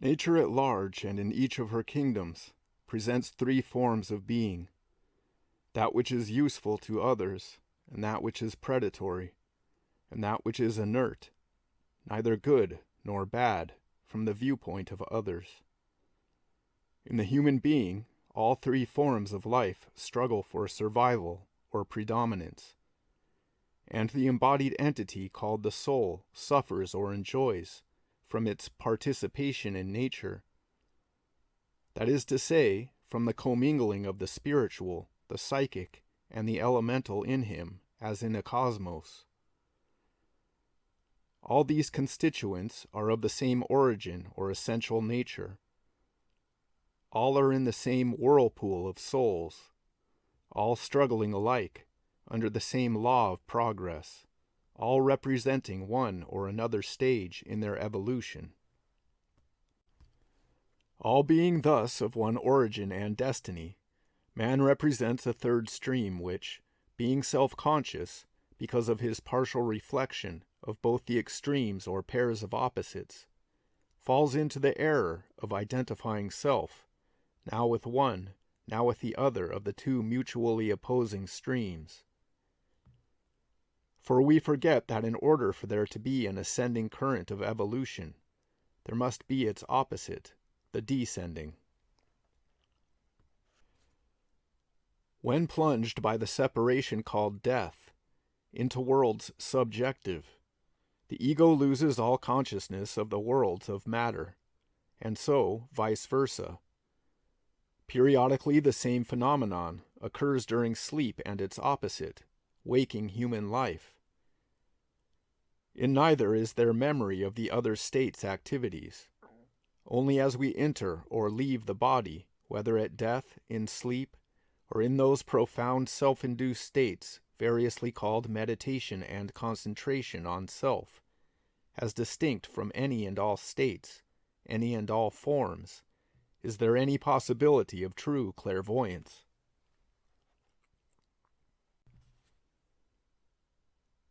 Nature at large and in each of her kingdoms presents three forms of being: that which is useful to others, and that which is predatory, and that which is inert, neither good nor bad from the viewpoint of others. In the human being, all three forms of life struggle for survival or predominance, and the embodied entity called the soul suffers or enjoys from its participation in nature. That is to say, from the commingling of the spiritual, the psychic, and the elemental in him, as in a cosmos. All these constituents are of the same origin or essential nature. All are in the same whirlpool of souls, all struggling alike under the same law of progress, all representing one or another stage in their evolution. All being thus of one origin and destiny, man represents a third stream which, being self-conscious, because of his partial reflection of both the extremes or pairs of opposites, falls into the error of identifying self, now with one, now with the other of the two mutually opposing streams. For we forget that in order for there to be an ascending current of evolution, there must be its opposite, the descending. When plunged by the separation called death into worlds subjective, the ego loses all consciousness of the worlds of matter, and so vice versa. Periodically the same phenomenon occurs during sleep and its opposite, waking human life. In neither is there memory of the other state's activities. Only as we enter or leave the body, whether at death, in sleep, or in those profound self-induced states variously called meditation and concentration on self, as distinct from any and all states, any and all forms, is there any possibility of true clairvoyance.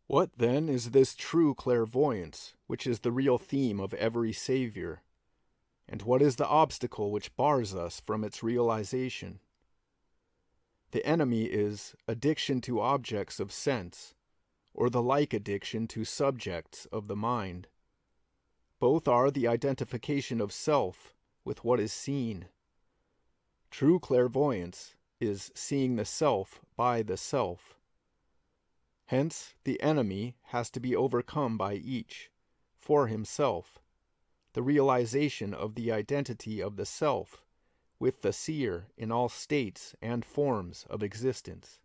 What, then, is this true clairvoyance, which is the real theme of every Savior? And what is the obstacle which bars us from its realization? The enemy is addiction to objects of sense, or the like addiction to subjects of the mind. Both are the identification of self with what is seen. True clairvoyance is seeing the self by the self. Hence, the enemy has to be overcome by each, for himself, the realization of the identity of the self with the seer in all states and forms of existence.